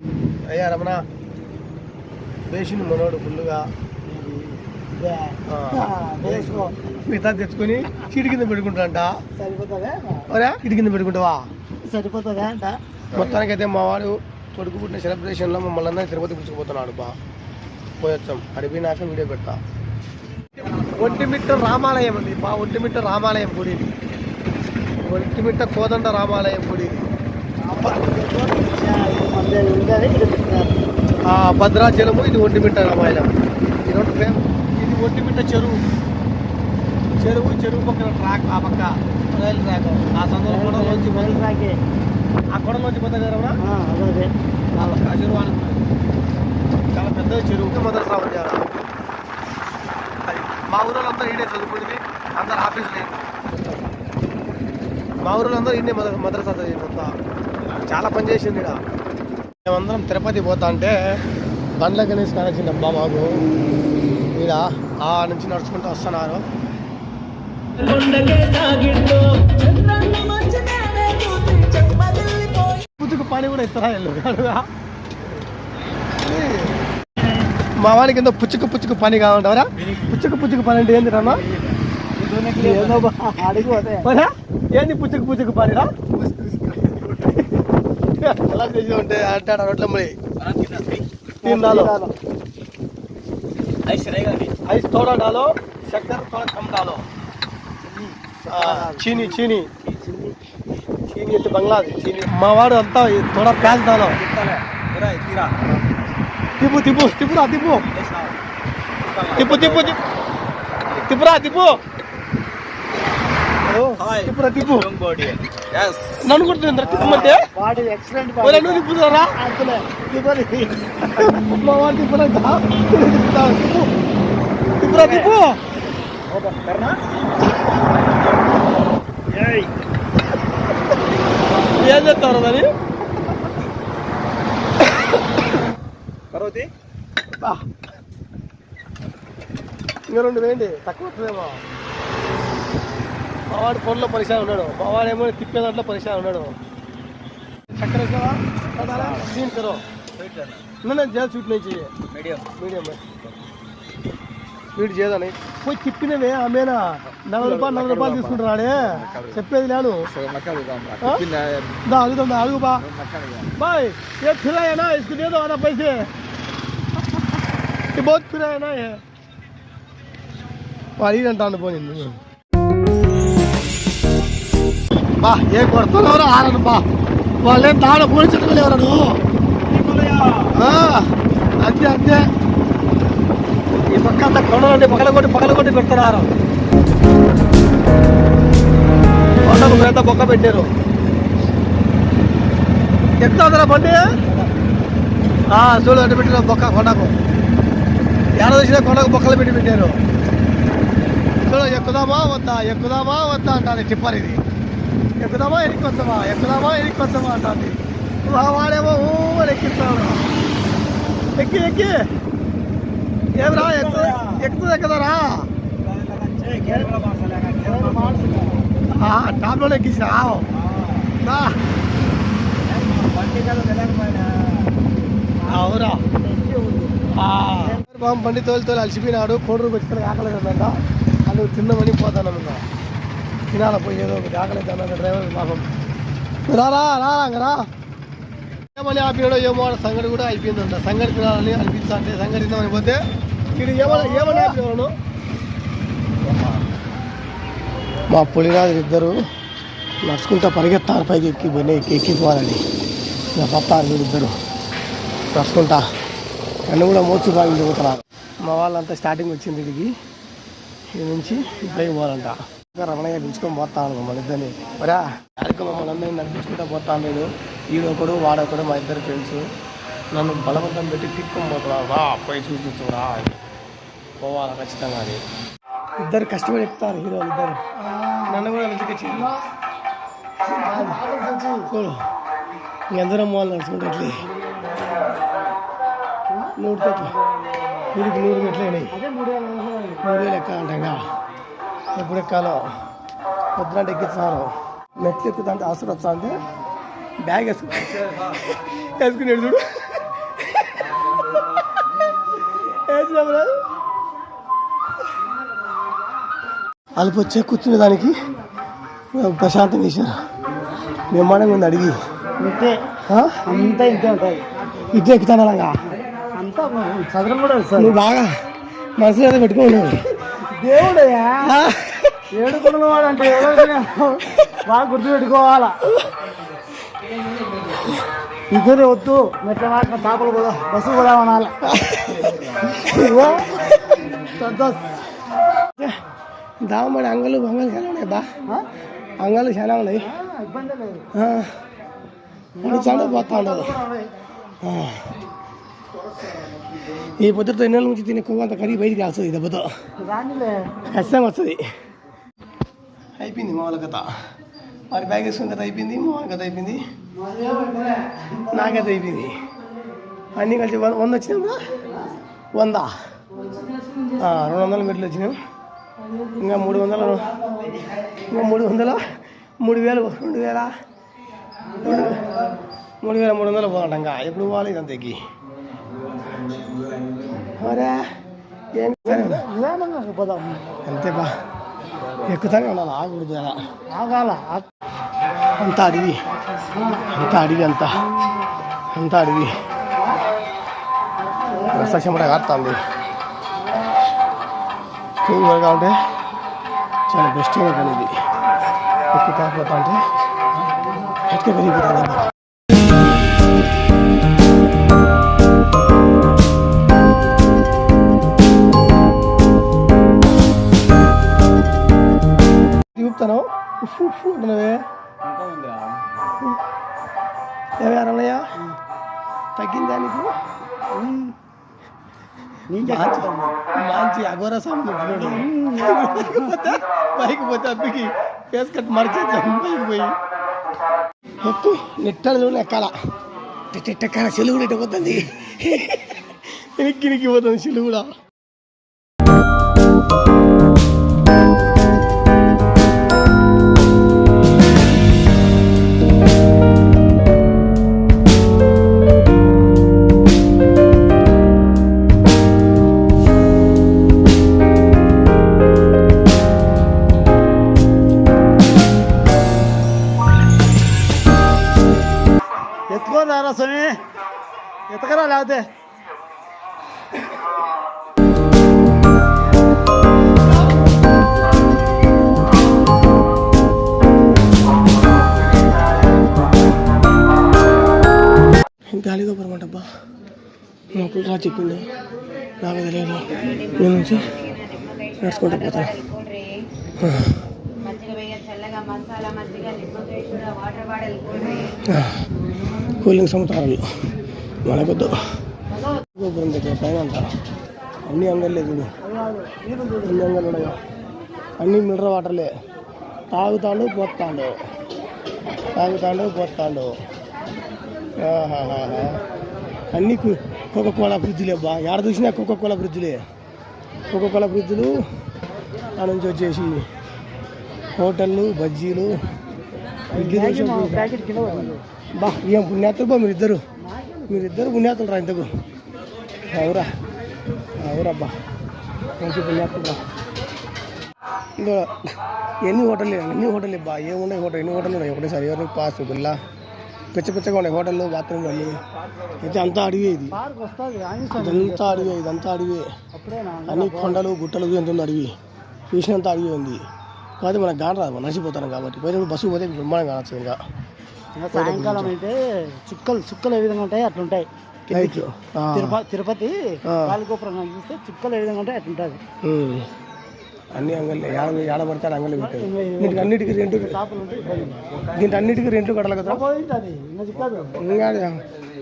అయ్యా రమణ వేసింది మనోడు ఫుల్గా మిగతా తెచ్చుకొని చీటి కింద పెట్టుకుంటాడంట. సరిపోతుందా చీటి కింద పెట్టుకుంటావా? సరిపోతుందా అంట. మొత్తానికైతే మా వాడు కొడుకు పుట్టిన సెలబ్రేషన్లో మమ్మల్ని అందరినీ తిరుపతి పుచ్చుకుపోతున్నాడు. పోయొచ్చాం. అడిగినాక వీడియో పెడతా. ఒంటిమిట్ట రామాలయం అండి. ఒంటిమిట్ట రామాలయం గుడి. ఒంటిమిట్ట కోదండ రామాలయం గుడి. భద్రాచలము, ఇది ఒంటిమిట్ట రామాలయం. ఈ రెండు ఇది ఒంటిమిట్ట చెరువు పక్కన ట్రాక్, ఆ పక్క రైలు ట్రాక్. ఆ సందర్భంలో కొడలోంచి ట్రాకే, ఆ కొడలోంచి పోతే కదా ఆ పక్క చెరువు అనుకున్నది. చాలా పెద్ద చెరువు. మదర్సా ఉంది. మా ఊరిలో అందరూ ఈడే చదువుకుంది. అందరు ఆఫీస్ లేదు. మా ఊరిలో అందరూ ఈడే మదర్సా చదివిందంతా. చాలా పని చేసింది ఇక్కడ. మేమందరం తిరుపతి పోతా అంటే బండ్ల గణేష్ కానొచ్చింది అబ్బా మాకు. ఈడ ఆ నుంచి నడుచుకుంటూ వస్తున్నారు. పుచ్చుకు పని కూడా ఇస్తారా వెళ్ళుగా. మా వాడికి ఎంతో పుచ్చుకు పని కావాలంటారా? పుచ్చుకు పని అంటే ఏంది రమ్మా? ఏంది పుచ్చుకు పనిరా? ఎలా చేసి ఉంటే అంటాడు రోడ్ల మరి तीन आइस थोड़ा डालो, शक्कर थोड़ा कम डालो, चीनी तो बांग्लादेश चीनी मावाड़ अंता थोड़ा प्याज डालो. तिपु నన్ను కొడుతుంది తిప్పమంటే నువ్వు తిప్పుతారా? తిప్పు ఏం చెప్తారు మరి? ఇంకా రెండు వేయండి, తక్కువ వస్తుందేమో. మావాడు ఫోన్లో పరిచయం ఉన్నాడు. మావాడేమో తిప్పే దాంట్లో పరిచయం ఉన్నాడు. చక్కెర सीन करो ना ज्यादा स्वीट नहीं चाहिए, मीडियम है. స్వీట్ చేయదని పోయి తిప్పినవే ఆమెనా 40 రూపాయలు తీసుకుంటున్నాడే. చెప్పేది లేను. అడుగు బా भाई ये खिलाया ना, इसको दे दो आना पैसे, ये बहुत खिलाया ना ये वाली అంటాను. పోయింది బా ఏ కొడుతున్నారు ఆరను బా. వాళ్ళేం దాడ పోయి చెట్టుకోలేవరా నువ్వు? అంతే ఈ పక్క అంతా కొండలండి పగల కొట్టి పెడుతున్నారు. కొండకు ఎంత బొక్క పెట్టారు. ఎక్కుతారా బండి? చూడు అంటే పెట్టిన బొక్క కొండకు. ఏడ చూసినా కొండకు బొక్కలు పెట్టారు. చూడు ఎక్కుదామా వద్దా అంటారు టిప్పర్. ఇది ఎక్కుదామా ఎనికొద్దామా అంటుంది. వాడేమో ఎక్కిస్తాడు. ఎక్కి ఏమరా ఎక్కుతుంది ఎక్కదారా? టాప్లో ఎక్కించినా అవురా? బండి తోలి అలసిపోయినాడు. కోడూరుకు వచ్చిన ఆకలి కదంట. వాళ్ళు తిన్నామని పోతానన్నా. తినాల పోయి ఏదో ఒకటి ఆకలి అవుతాను. డ్రైవర్ పాపం రా ఏమని ఆపినాడో ఏమో. సంగడి కూడా అయిపోయిందంట. సంగడి తినాలని అనిపిస్తా అంటే సంగడి తిందామని పోతే ఇది ఏమని ఆపినాను. మా పులిరాజు ఇద్దరు నడుచుకుంటా పరిగెత్తారు పైకి ఎక్కిపోవాలని. నా పత్తారు వీళ్ళిద్దరు నడుచుకుంటా. నన్ను కూడా మోచు బాగా పోతున్నారు. మా వాళ్ళంతా స్టార్టింగ్ వచ్చింది ఇడికి. ఇది నుంచి పైకి పోవాలంట. రమణయ్య పిలుచుకొని పోతాను మమ్మల్ని ఇద్దరిని. మరా యాడికి మమ్మల్ని అందరినీ నడిపించుకుంటా పోతాను నేను. ఈడొకడు వాడొకడు మా ఇద్దరు ఫ్రెండ్స్ నన్ను బలవంతం పెట్టి తిప్పుకొని పోతున్నారు. రా పోయి చూరా పోవాలి ఖచ్చితంగా. అది ఇద్దరు కష్టపడి ఎక్కుతారు హీరోలు ఇద్దరు. నన్ను కూడా వెతికొచ్చింది. చూడు ఇంకెందరం వాళ్ళు నడుచుకుంటే 100 మెట్లు అయినాయి. 3000 ఎక్కాలంట. ఎప్పుడు ఎక్కాలో పొద్దున ఎక్కిస్తున్నారు. మెట్లు ఎక్కుతుంటే అవసరం వస్తా అంటే బ్యాగ్ వేసుకున్నాడు చూడు వేసినప్పుడు అలుపు వచ్చే కూర్చునే దానికి ప్రశాంతం తీసారు బ్రహ్మాండంగా ఉంది అడిగి ఇంతే అంతా ఇంతే ఉంటుంది ఇట్లా ఎక్కుతాను అలాగా అంతా చదరం కూడా నువ్వు బాగా మనసులో ఏదో పెట్టుకోలేవు దేవుడయ్యా ఏడుకున్న వాడు అంటే బాగా గుర్తు పెట్టుకోవాలా ఇద్దరు వద్దు మెట్ల మాట తాపలు కూడా బస్సు కూడా అనాలి సంతోష్ దామడి అంగలు బంగలు చాలా ఉన్నాయి బా అంగలు చాలా ఉన్నాయి ఇబ్బంది లేదు చాలా పోతా ఉండదు ఈ పొద్దుతో ఎన్నెల నుంచి తినే కొవ్వు అంత కడిగి బయటికి వస్తుంది దెబ్బతో రానిలే ఖచ్చితంగా వస్తుంది అయిపోయింది మా వాళ్ళ కథ వారి బ్యాగ్ వేసుకున్న కథ అయిపోయింది మా వాళ్ళ కథ అయిపోయింది నా కథ అయిపోయింది అన్నీ కలిసి 100 వచ్చినాం 100 200 మెట్లు వచ్చినాం ఇంకా 300 ఇంకా 300 3000 3300 పోవాలంట ఇంకా ఎప్పుడు పోవాలి ఇదంతా ఎక్కి అరే ఏం నిదానంగా పోదాం అంతేపా ఎక్కుతానే ఉండాలి ఆగకూడదు అలా ఆగాల అంత అడవి అంత అడవి సక్షమట కాడుతుంది కేవీగా ఉంటే చాలా బెస్ట్ కానీ ఇది ఎక్కుతా పోతా అంటే ఎట్లా పెరిగిపోతుంది చూపుతాను అంటున్నావే ఎవరన్నయ్య తగ్గిందా నీకు మంచి అఘోర స్వామి పైకి పోతే అబ్బికి ఫేస్ కట్ మరిచేస్తాను పైకి పోయి ఎక్కి నెట్టలు ఎక్కాల ఎక్కాల చెల్లు కూడా ఇట్టపోతుంది ఎక్కి పోతుంది చెల్లు కూడా ఎత్తుకోదారా స్వామి ఎత్తకరా లేకపోతే గాలిగా పరమాటబ్బా నాకు రా చెప్పిండు నాకు తెలియదు నేను నుంచి నడుచుకుంటూ పోతాను కూల్ డ్రింక్స్ అమ్ముతారు మనకొద్దు గోపురం దగ్గర పైన అంతా అన్ని అంగళ్ళే చూడు అన్ని అంగళ్ళు ఉన్నాయో అన్నీ మినరల్ వాటర్లే తాగుతాడు పోతాడు అన్నీ కోకోకోలా ఫ్రిడ్జ్లే బా ఎక్కడ చూసినా కోకోకోలా ఫ్రిడ్జ్లు ఆ నుంచి వచ్చేసి హోటళ్ళు బజ్జీలు ఇడ్లీ దోశ ప్యాకెట్ కిలో బా ఏం పుణ్యాతులు బా మీరిద్దరు పుణ్యాతులు రా ఇంతకు అవురబ్బా మంచి పుణ్యాతులు రా ఇంకా అన్ని హోటల్ బా ఏమున్నాయి ఎన్ని హోటల్ ఉన్నాయి ఒకటేసారి ఎవరికి పాస్ గుల్లా పిచ్చగా ఉన్నాయి హోటళ్ళు బాత్రూమ్లు అన్నీ అయితే అంతా అడిగే ఇది ఇదంతా అడిగే అన్ని కొండలు గుట్టలు ఎంత ఉంది అడివి చూసినంత అడిగి ఉంది కాబట్టి మనకు గాన రాదు మనం నడిచిపోతాను కాబట్టి పోయినప్పుడు బస్సు పోతే బ్రహ్మాండం కావచ్చు ఇంకా సాయంకాలం అయితే చుక్కలు ఏ విధంగా ఉంటాయి అట్లుంటాయి తిరుపతి గాలిగోపురం చూస్తే చుక్కలు ఏ విధంగా ఉంటాయి అట్లుంటుంది అన్ని అంగళ్ళు ఏడబడతాడు అంగళ్ళు పెట్టారు దీనికి అన్నిటికీ రెంట్లు కట్టాలి కదా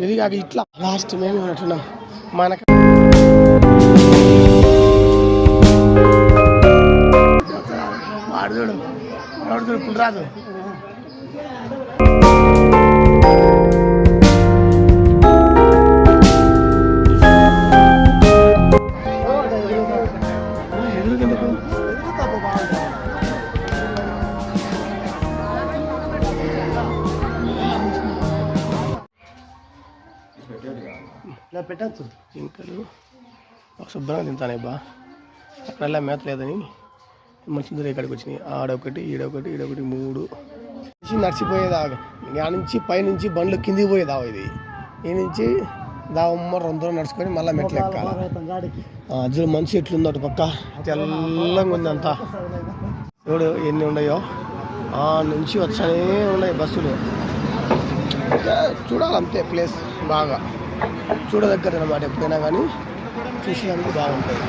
ఇది కాక ఇట్లా లాస్ట్ మేము ఉన్నట్టున్నాం మనకు చూడు ఇప్పుడు రాదు ఇలా పెట్టచ్చు. జింకలు ఒక శుభ్రంగా తింటానే బా. అక్కడల్లా మేత లేదని మంచి దూరం ఇక్కడికి వచ్చినాయి. ఆడొకటి ఈడొకటి ఈడొకటి 3 నడిచిపోయేదా. ఆ నుంచి పైనుంచి బండ్లు కిందికి పోయేదావు. ఇది ఈ నుంచి దావమ్మ 2 దూరం నడుచుకొని మళ్ళీ మెట్లు ఎక్కాలి. అజ్జులు మంచి ఎట్లుంది అటు పక్క తెల్లంగా ఉంది అంతా. చూడు ఎన్ని ఉన్నాయో. ఆ నుంచి వచ్చానే ఉన్నాయి బస్సులు. చూడాలంతే ప్లేస్ బాగా చూడదగ్గర అన్నమాట. ఎప్పుడైనా కానీ చూసేదానికి బాగుంటుంది.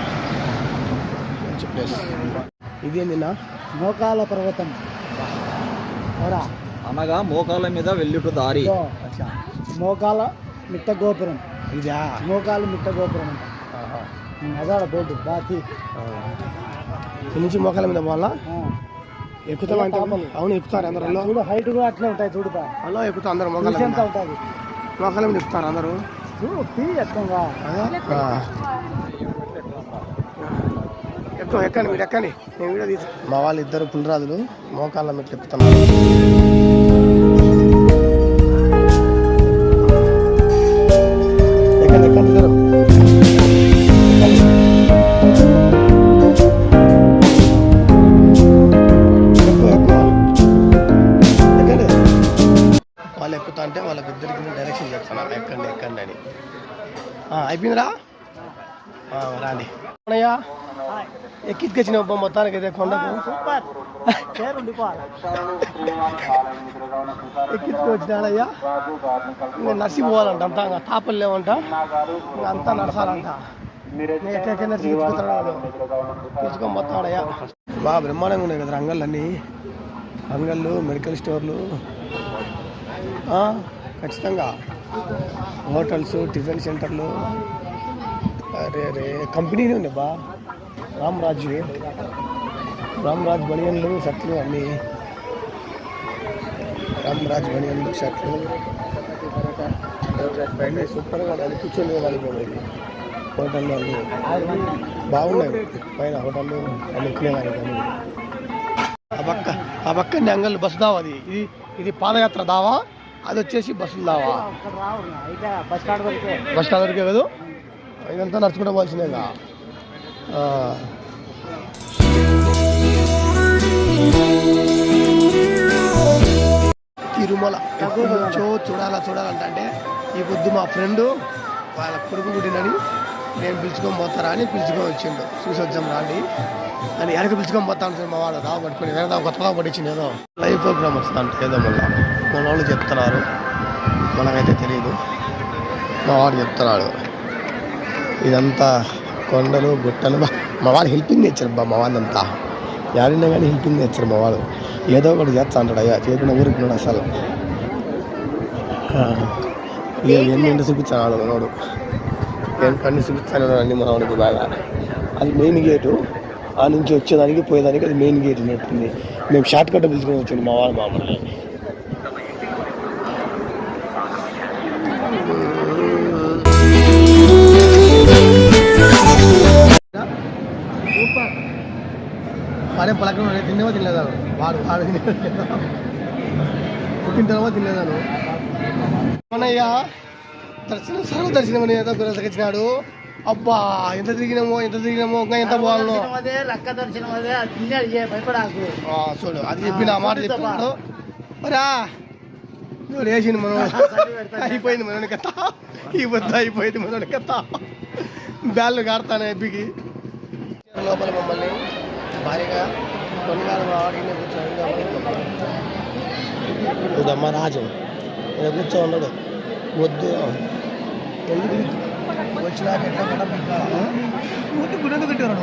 మంచి ప్లేస్. ఇదేందినా మోకాల పర్వతం అనగా మోకాల మీద వెళ్ళుట దారి. మోకాల మిట్ట గోపురం. ఇదా మోకాలు మిట్ట గోపురం అంట. అదాడ బోర్డు బాకి నుంచి మోకాల మీద పోవాలా. ఎక్కుతాం అంటే అవును ఎక్కుతారు అందరూ. చూడు హైట్ కూడా అట్లే ఉంటాయి. చూడు హలో ఎక్కుతా అందరు మోకాల మీద ఉంటుంది. మోకాల మీద ఎక్కుతారు అందరూ. చూడు ఎత్తంగా ఎక్కండి మీరు ఎక్కండి. నేను వీడియో తీసి మా వాళ్ళు 2 పులిరాజులు మోకాళ్ళ మెట్లు ఎక్కుతున్నారు. ఎక్కండి ఎక్కండి ఇద్దరు. ఎక్కండి. వాళ్ళు ఎక్కుతా అంటే వాళ్ళకి 2కి డైరెక్షన్ చేస్తున్నారు. ఎక్కండి ఎక్కండి అని. అయిపోయిందిరా రాండి. అయ్యా ఎక్కించుకొచ్చిన మొత్తానికి అయితే కొండకు ఎక్కించుకొచ్చినాడయ్యా. ఇంకా నడిచిపోవాలంట. అంతా ఇంకా తాపలు లేవంట. ఇంకా అంతా నడసాలంట. ఎక్కడెక్కడ నడిచిపోతాడు తీసుకొని పోతాడయ్యా. బాగా బ్రహ్మాండంగా ఉన్నాయి కదా అంగళ్ళు. అంగళ్ళు మెడికల్ స్టోర్లు ఖచ్చితంగా. హోటల్స్ టిఫిన్ సెంటర్లు. అరే కంపెనీనే ఉన్నాయి బా. రామ్రాజ్ బనియన్లు షర్ట్లు అన్నీ. రామ్రాజ్ బనియన్లు షర్ట్లు అన్నీ సూపర్గా అన్నీ కూర్చొని వాళ్ళకి హోటల్లో అన్నీ బాగున్నాయి. పైన హోటళ్ళు అన్నీ ఎక్కినేవాళ్ళు. కానీ ఆ పక్క అంగళ్ళు బస్సు దావా. ఇది పాదయాత్ర దావా. అది వచ్చేసి బస్సులు దావా. బస్ స్టాండ్ వరకే కదా. ఇదంతా నడుచుకుంటూ పోవాల్సిందేగా. తిరుమల ఎప్పటి నుంచో చూడాలంటే ఈ పొద్దు మా ఫ్రెండు వాళ్ళ కొడుకు పుట్టినని నేను పిలుచుకొని పోతారా అని పిలుచుకొని వచ్చిండు. చూసి వచ్చాం రాండి అని. ఎనక పిలుచుకొని పోతాను మా వాడు రావు పట్టుకుని వేరే కొత్తగా పట్టించింది. ఏదో లైవ్ ప్రోగ్రామ్ వస్తుందంట. ఏదో మన వాళ్ళు చెప్తున్నారు. మనకైతే తెలియదు. మా వాడు చెప్తున్నాడు. ఇదంతా కొండలు గుట్టలు. మా వాళ్ళు హెల్పింగ్ నేర్చారు బా. మా వాళ్ళంతా యాడినా కానీ హెల్పింగ్ నేర్చారు. మా వాళ్ళు ఏదో ఒకటి చేస్తా అంటాడు. అయ్యా చేసిన ఊరుకున్నాడు అసలు. ఎన్ని చూపించాను మనవాడు. అన్ని చూపిస్తాను అన్ని మనవాడికి బాగా. అది మెయిన్ గేటు. ఆ నుంచి వచ్చేదానికి పోయేదానికి అది మెయిన్ గేట్ ఉన్నట్టుంది. మేము షార్ట్ కట్ పిలుచుకొని వచ్చింది మా వాళ్ళు మామూలు. వాడే పలకడం తినేవో తినలేదాను. వాడు పుట్టిన తర్వాత తినలేదాను. మనయ్య దర్శనం సర్వ దర్శనం అని ఏదో గురసకొచ్చినాడు. అబ్బా ఎంత తిరిగినామో ఇంకా ఎంత పోవాలనో. చూడు అది చెప్పిన మాట చెప్పాడు. రా చూడు వేసింది మనం. అయిపోయింది మనోడి కథ. ఈ వద్ద అయిపోయింది మనోడి కథ. బ్యాళ్ళు కాడతాను ఎబ్బికి. లోపల మమ్మల్ని భారీగా కొన్నిగారు ఆడినే కూర్చోదమ్మ రాజు ఇలా కూర్చో ఉన్నాడు. వద్దు ఎందుకు వచ్చినాక ఎట్లా వద్దు గుడ్డలు కట్టారు.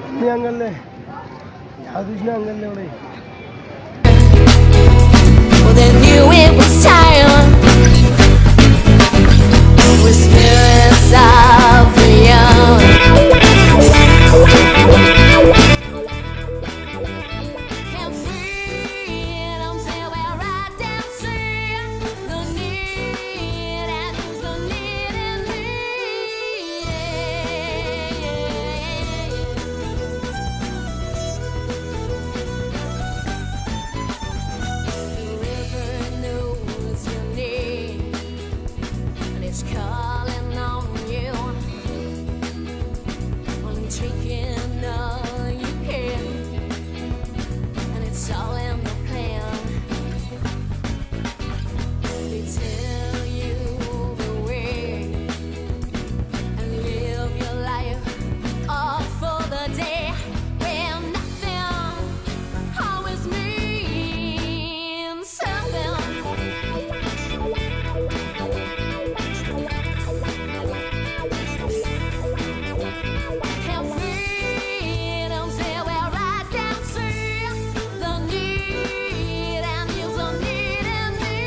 అన్ని అంగళ్ళే చూసిన అంగళ్ళే ఉన్నాయి. They knew it was time. With spirits of the young. And freedom sail right down sea. The need and the need and need. taking all you can, and it's all in the plan. They tell you the way and live your life all for the day, where nothing always means something. And freedom's everywhere right down to the need and use the need in me.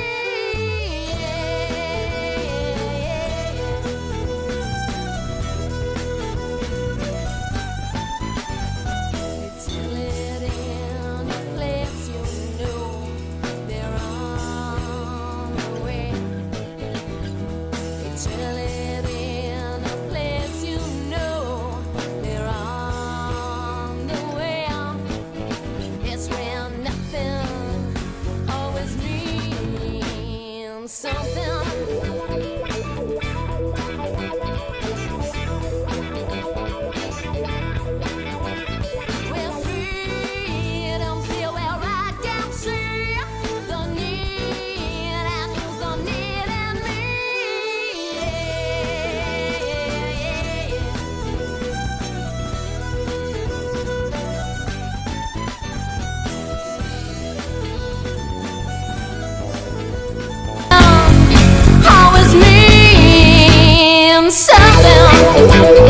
Tell it in a place you know they're on the way. Tell it in a place you know they're on the way. It's where nothing always means something. Where freedom's here, where right down to the need and use the need in me. Always means something.